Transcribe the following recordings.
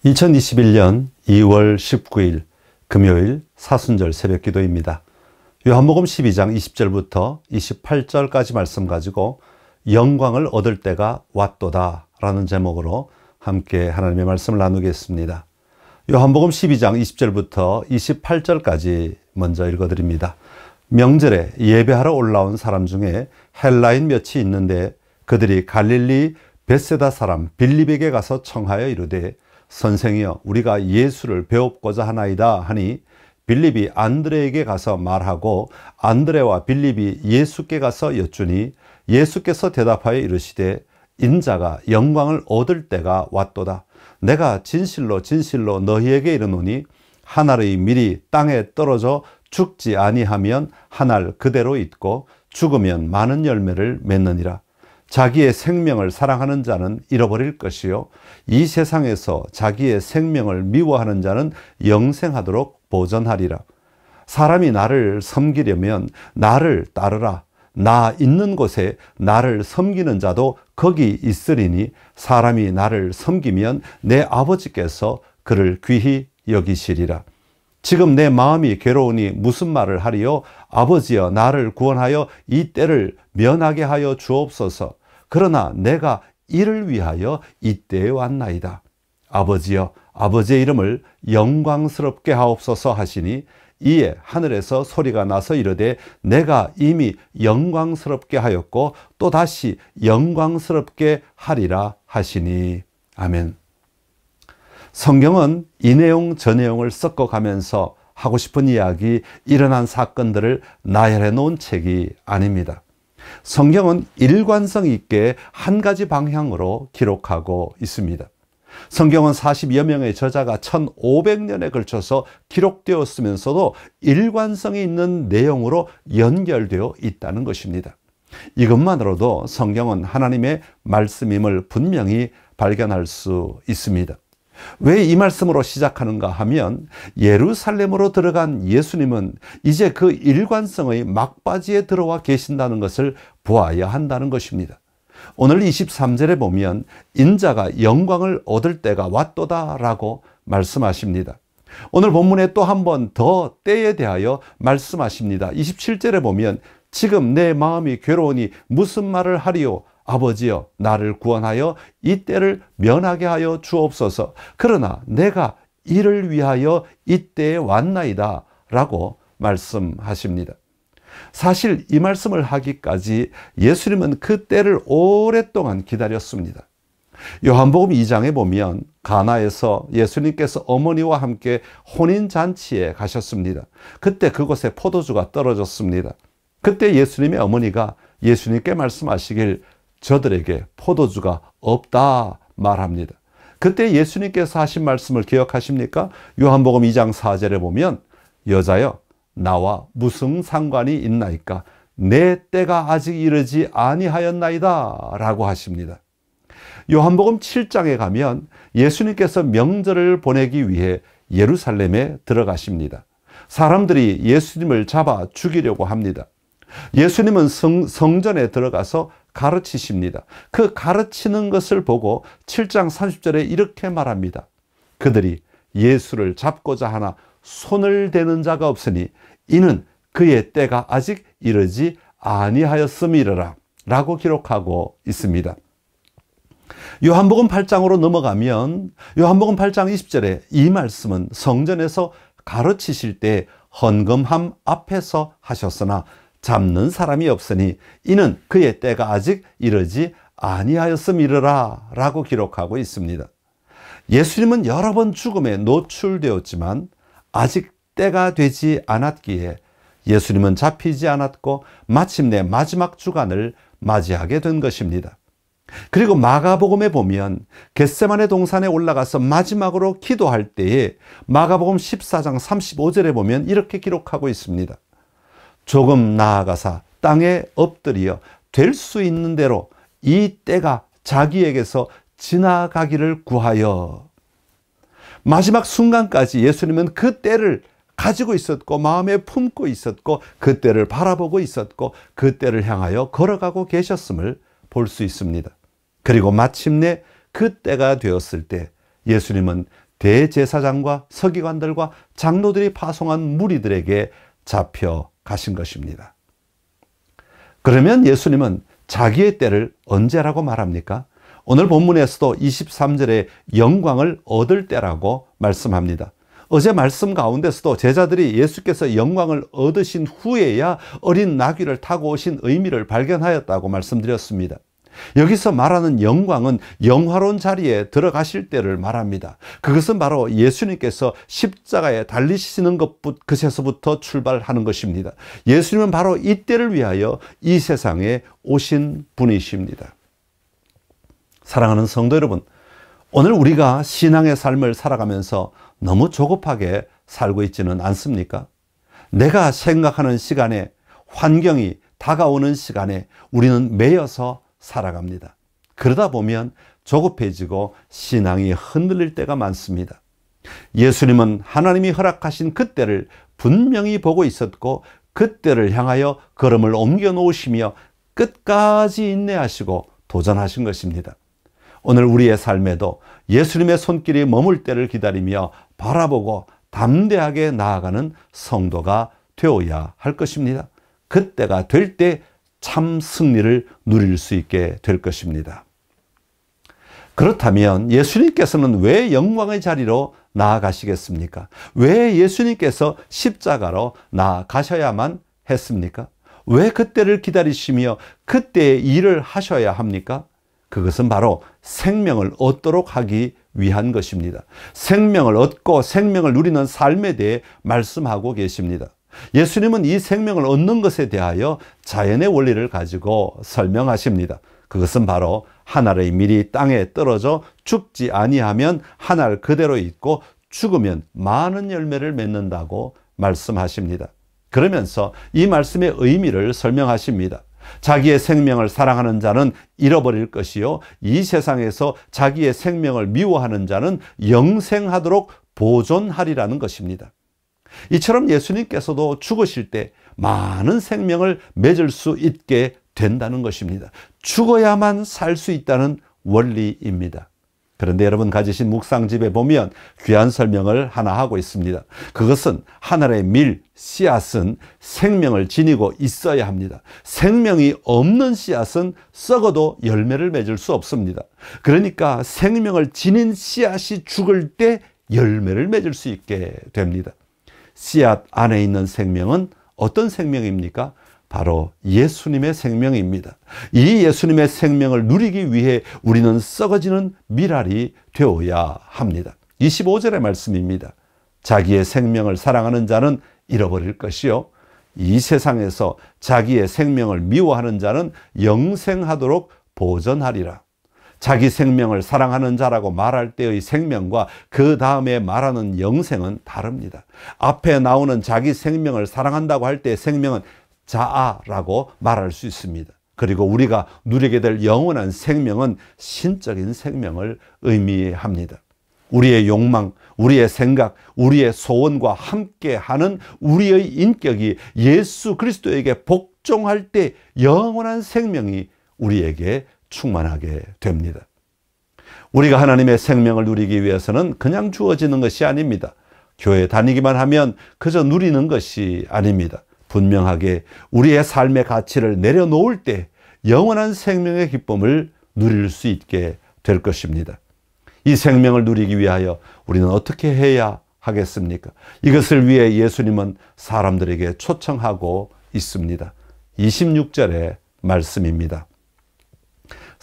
2021년 2월 19일 금요일 사순절 새벽기도입니다. 요한복음 12장 20절부터 28절까지 말씀 가지고 영광을 얻을 때가 왔도다 라는 제목으로 함께 하나님의 말씀을 나누겠습니다. 요한복음 12장 20절부터 28절까지 먼저 읽어드립니다. 명절에 예배하러 올라온 사람 중에 헬라인 몇이 있는데 그들이 갈릴리 벳세다 사람 빌립에게 가서 청하여 이르되 선생이여 우리가 예수를 배웁고자 하나이다 하니 빌립이 안드레에게 가서 말하고 안드레와 빌립이 예수께 가서 여쭈니 예수께서 대답하여 이르시되 인자가 영광을 얻을 때가 왔도다. 내가 진실로 진실로 너희에게 이르노니 한 알의 밀이 땅에 떨어져 죽지 아니하면 한 알 그대로 있고 죽으면 많은 열매를 맺느니라. 자기의 생명을 사랑하는 자는 잃어버릴 것이요 이 세상에서 자기의 생명을 미워하는 자는 영생하도록 보전하리라. 사람이 나를 섬기려면 나를 따르라. 나 있는 곳에 나를 섬기는 자도 거기 있으리니 사람이 나를 섬기면 내 아버지께서 그를 귀히 여기시리라. 지금 내 마음이 괴로우니 무슨 말을 하리요? 아버지여 나를 구원하여 이 때를 면하게 하여 주옵소서. 그러나 내가 이를 위하여 이 때에 왔나이다. 아버지여 아버지의 이름을 영광스럽게 하옵소서 하시니 이에 하늘에서 소리가 나서 이르되 내가 이미 영광스럽게 하였고 또다시 영광스럽게 하리라 하시니. 아멘. 성경은 이 내용 저 내용을 섞어가면서 하고 싶은 이야기, 일어난 사건들을 나열해 놓은 책이 아닙니다. 성경은 일관성 있게 한 가지 방향으로 기록하고 있습니다. 성경은 40여 명의 저자가 1500년에 걸쳐서 기록되었으면서도 일관성이 있는 내용으로 연결되어 있다는 것입니다. 이것만으로도 성경은 하나님의 말씀임을 분명히 발견할 수 있습니다. 왜 이 말씀으로 시작하는가 하면 예루살렘으로 들어간 예수님은 이제 그 일관성의 막바지에 들어와 계신다는 것을 보아야 한다는 것입니다. 오늘 23절에 보면 인자가 영광을 얻을 때가 왔도다 라고 말씀하십니다. 오늘 본문에 또 한 번 더 때에 대하여 말씀하십니다. 27절에 보면 지금 내 마음이 괴로우니 무슨 말을 하리요? 아버지여 나를 구원하여 이 때를 면하게 하여 주옵소서. 그러나 내가 이를 위하여 이 때에 왔나이다 라고 말씀하십니다. 사실 이 말씀을 하기까지 예수님은 그 때를 오랫동안 기다렸습니다. 요한복음 2장에 보면 가나에서 예수님께서 어머니와 함께 혼인잔치에 가셨습니다. 그때 그곳에 포도주가 떨어졌습니다. 그때 예수님의 어머니가 예수님께 말씀하시길 저들에게 포도주가 없다 말합니다. 그때 예수님께서 하신 말씀을 기억하십니까? 요한복음 2장 4절에 보면 여자여 나와 무슨 상관이 있나이까? 내 때가 아직 이르지 아니하였나이다 라고 하십니다. 요한복음 7장에 가면 예수님께서 명절을 보내기 위해 예루살렘에 들어가십니다. 사람들이 예수님을 잡아 죽이려고 합니다. 예수님은 성전에 들어가서 가르치십니다. 그 가르치는 것을 보고 7장 30절에 이렇게 말합니다. 그들이 예수를 잡고자 하나 손을 대는 자가 없으니 이는 그의 때가 아직 이르지 아니하였음이라 라고 기록하고 있습니다. 요한복음 8장으로 넘어가면 요한복음 8장 20절에 이 말씀은 성전에서 가르치실 때 헌금함 앞에서 하셨으나 잡는 사람이 없으니 이는 그의 때가 아직 이르지 아니하였음이라 라고 기록하고 있습니다. 예수님은 여러 번 죽음에 노출되었지만 아직 때가 되지 않았기에 예수님은 잡히지 않았고 마침내 마지막 주간을 맞이하게 된 것입니다. 그리고 마가복음에 보면 겟세마네 동산에 올라가서 마지막으로 기도할 때에 마가복음 14장 35절에 보면 이렇게 기록하고 있습니다. 조금 나아가사 땅에 엎드려 될 수 있는 대로 이 때가 자기에게서 지나가기를 구하여. 마지막 순간까지 예수님은 그 때를 가지고 있었고 마음에 품고 있었고 그 때를 바라보고 있었고 그 때를 향하여 걸어가고 계셨음을 볼 수 있습니다. 그리고 마침내 그 때가 되었을 때 예수님은 대제사장과 서기관들과 장로들이 파송한 무리들에게 잡혀가신 것입니다. 그러면 예수님은 자기의 때를 언제라고 말합니까? 오늘 본문에서도 23절에 영광을 얻을 때라고 말씀합니다. 어제 말씀 가운데서도 제자들이 예수께서 영광을 얻으신 후에야 어린 나귀를 타고 오신 의미를 발견하였다고 말씀드렸습니다. 여기서 말하는 영광은 영화로운 자리에 들어가실 때를 말합니다. 그것은 바로 예수님께서 십자가에 달리시는 그것에서부터 출발하는 것입니다. 예수님은 바로 이 때를 위하여 이 세상에 오신 분이십니다. 사랑하는 성도 여러분, 오늘 우리가 신앙의 삶을 살아가면서 너무 조급하게 살고 있지는 않습니까? 내가 생각하는 시간에, 환경이 다가오는 시간에 우리는 매여서 살아갑니다. 그러다 보면 조급해지고 신앙이 흔들릴 때가 많습니다. 예수님은 하나님이 허락하신 그때를 분명히 보고 있었고 그때를 향하여 걸음을 옮겨 놓으시며 끝까지 인내하시고 도전하신 것입니다. 오늘 우리의 삶에도 예수님의 손길이 머물 때를 기다리며 바라보고 담대하게 나아가는 성도가 되어야 할 것입니다. 그때가 될 때 참 승리를 누릴 수 있게 될 것입니다. 그렇다면 예수님께서는 왜 영광의 자리로 나아가시겠습니까? 왜 예수님께서 십자가로 나아가셔야만 했습니까? 왜 그때를 기다리시며 그때의 일을 하셔야 합니까? 그것은 바로 생명을 얻도록 하기 위한 것입니다. 생명을 얻고 생명을 누리는 삶에 대해 말씀하고 계십니다. 예수님은 이 생명을 얻는 것에 대하여 자연의 원리를 가지고 설명하십니다. 그것은 바로 한 알의 밀이 땅에 떨어져 죽지 아니하면 한 알 그대로 있고 죽으면 많은 열매를 맺는다고 말씀하십니다. 그러면서 이 말씀의 의미를 설명하십니다. 자기의 생명을 사랑하는 자는 잃어버릴 것이요 이 세상에서 자기의 생명을 미워하는 자는 영생하도록 보존하리라는 것입니다. 이처럼 예수님께서도 죽으실 때 많은 생명을 맺을 수 있게 된다는 것입니다. 죽어야만 살 수 있다는 원리입니다. 그런데 여러분 가지신 묵상집에 보면 귀한 설명을 하나 하고 있습니다. 그것은 하늘의 밀, 씨앗은 생명을 지니고 있어야 합니다. 생명이 없는 씨앗은 썩어도 열매를 맺을 수 없습니다. 그러니까 생명을 지닌 씨앗이 죽을 때 열매를 맺을 수 있게 됩니다. 씨앗 안에 있는 생명은 어떤 생명입니까? 바로 예수님의 생명입니다. 이 예수님의 생명을 누리기 위해 우리는 썩어지는 밀알이 되어야 합니다. 25절의 말씀입니다. 자기의 생명을 사랑하는 자는 잃어버릴 것이요 이 세상에서 자기의 생명을 미워하는 자는 영생하도록 보존하리라. 자기 생명을 사랑하는 자라고 말할 때의 생명과 그 다음에 말하는 영생은 다릅니다. 앞에 나오는 자기 생명을 사랑한다고 할 때 생명은 자아라고 말할 수 있습니다. 그리고 우리가 누리게 될 영원한 생명은 신적인 생명을 의미합니다. 우리의 욕망, 우리의 생각, 우리의 소원과 함께하는 우리의 인격이 예수 그리스도에게 복종할 때 영원한 생명이 우리에게 충만하게 됩니다. 우리가 하나님의 생명을 누리기 위해서는 그냥 주어지는 것이 아닙니다. 교회 다니기만 하면 그저 누리는 것이 아닙니다. 분명하게 우리의 삶의 가치를 내려놓을 때 영원한 생명의 기쁨을 누릴 수 있게 될 것입니다. 이 생명을 누리기 위하여 우리는 어떻게 해야 하겠습니까? 이것을 위해 예수님은 사람들에게 초청하고 있습니다. 26절의 말씀입니다.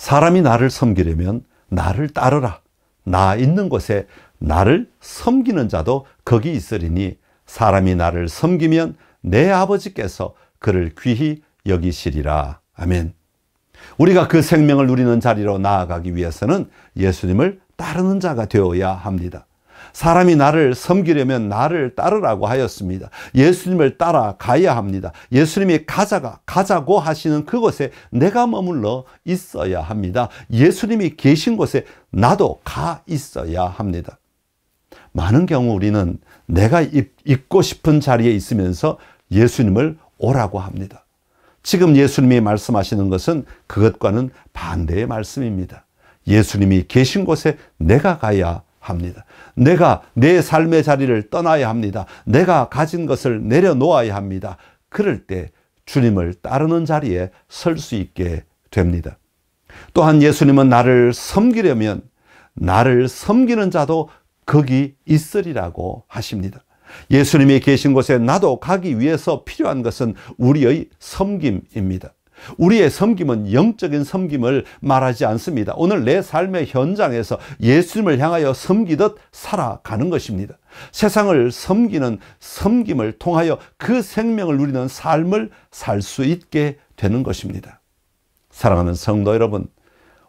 사람이 나를 섬기려면 나를 따르라. 나 있는 곳에 나를 섬기는 자도 거기 있으리니 사람이 나를 섬기면 내 아버지께서 그를 귀히 여기시리라. 아멘. 우리가 그 생명을 누리는 자리로 나아가기 위해서는 예수님을 따르는 자가 되어야 합니다. 사람이 나를 섬기려면 나를 따르라고 하였습니다. 예수님을 따라가야 합니다. 예수님이 가자고 하시는 그곳에 내가 머물러 있어야 합니다. 예수님이 계신 곳에 나도 가 있어야 합니다. 많은 경우 우리는 내가 있고 싶은 자리에 있으면서 예수님을 오라고 합니다. 지금 예수님이 말씀하시는 것은 그것과는 반대의 말씀입니다. 예수님이 계신 곳에 내가 가야 합니다. 내가 내 삶의 자리를 떠나야 합니다. 내가 가진 것을 내려놓아야 합니다. 그럴 때 주님을 따르는 자리에 설 수 있게 됩니다. 또한 예수님은 나를 섬기려면 나를 섬기는 자도 거기 있으리라고 하십니다. 예수님이 계신 곳에 나도 가기 위해서 필요한 것은 우리의 섬김입니다. 우리의 섬김은 영적인 섬김을 말하지 않습니다. 오늘 내 삶의 현장에서 예수님을 향하여 섬기듯 살아가는 것입니다. 세상을 섬기는 섬김을 통하여 그 생명을 누리는 삶을 살 수 있게 되는 것입니다. 사랑하는 성도 여러분,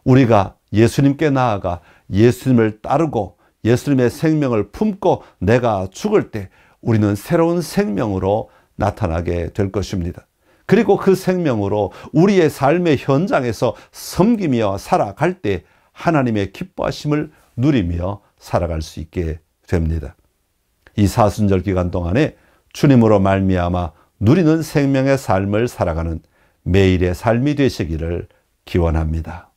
우리가 예수님께 나아가 예수님을 따르고 예수님의 생명을 품고 내가 죽을 때 우리는 새로운 생명으로 나타나게 될 것입니다. 그리고 그 생명으로 우리의 삶의 현장에서 섬기며 살아갈 때 하나님의 기뻐하심을 누리며 살아갈 수 있게 됩니다. 이 사순절 기간 동안에 주님으로 말미암아 누리는 생명의 삶을 살아가는 매일의 삶이 되시기를 기원합니다.